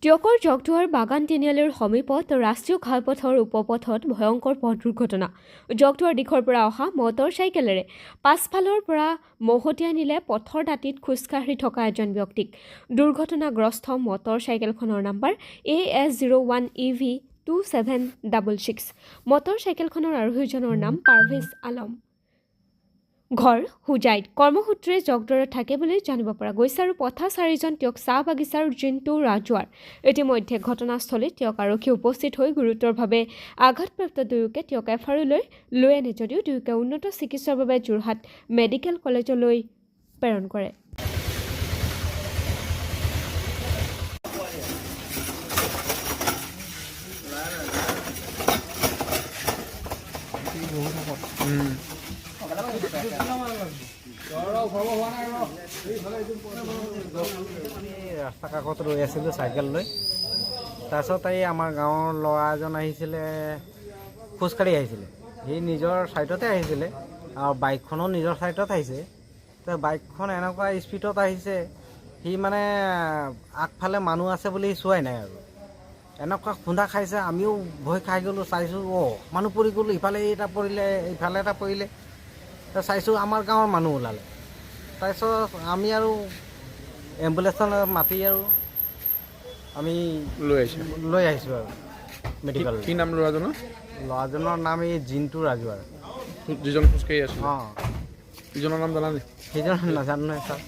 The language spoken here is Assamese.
টিয়কৰ জগধুৱাৰ বাগান তিনিআলিৰ সমীপত ৰাষ্ট্ৰীয় ঘাইপথৰ উপপথত ভয়ংকৰ পথ দুৰ্ঘটনা। জগধুৱাৰ দিশৰ পৰা অহা মটৰ চাইকেলেৰে পাছফালৰ পৰা মহতিয়াই নিলে পথৰ দাঁতিত খোজকাঢ়ি থকা এজন ব্যক্তিক। দুৰ্ঘটনাগ্ৰস্ত মটৰ চাইকেলখনৰ নম্বৰ AS01EV2766। মটৰ চাইকেলখনৰ আৰোহীজনৰ নাম পাৰভেজ আলম। ঘৰ হুজাইত। কৰ্মসূত্ৰে জগদৰত থাকে বুলি জানিব পৰা গৈছে আৰু পথচাৰীজন তেওঁক চাহ বাগিচাৰ জিন্তু ৰাজুৱাৰ। ইতিমধ্যে ঘটনাস্থলীত তেওঁক আৰক্ষী উপস্থিত হৈ গুৰুতৰভাৱে আঘাতপ্ৰাপ্ত দুয়োকে তেওঁক এফআৰলৈ লৈ আনে যদিও দুয়োকে উন্নত চিকিৎসাৰ বাবে যোৰহাট মেডিকেল কলেজলৈ প্ৰেৰণ কৰে। ৰাস্তা কাষত ৰৈ আছিলোঁ চাইকেল লৈ। তাৰপিছত এই আমাৰ গাঁৱৰ ল'ৰা এজন আহিছিলে, খোজকাঢ়ি আহিছিলে। সি নিজৰ ছাইডতে আহিছিলে আৰু বাইকখনো নিজৰ ছাইডত আহিছে। তো বাইকখন এনেকুৱা স্পীডত আহিছে, সি মানে আগফালে মানুহ আছে বুলি চোৱাই নাই আৰু এনেকুৱা খুন্দা খাইছে। আমিও ভয় খাই গ'লোঁ, চাইছোঁ মানুহ পৰি গ'লোঁ, ইফালে এটা পৰিলে ইফালে এটা পৰিলে। তো চাইছোঁ আমাৰ গাঁৱৰ মানুহ ওলালে। তাৰপিছত আমি আৰু এম্বুলেঞ্চত মাতি আৰু আমি লৈ আহিছোঁ আৰু মেডিকেল। কি নাম ল'ৰাজনৰ? ল'ৰাজনৰ নাম এই জিন্তু ৰাজুৱাৰ। যিজন খোজকাঢ়ি আছিল, অঁ, ইজনৰ নাম জানা নেকি? সেইজন নাজানো নহয় ছাৰ।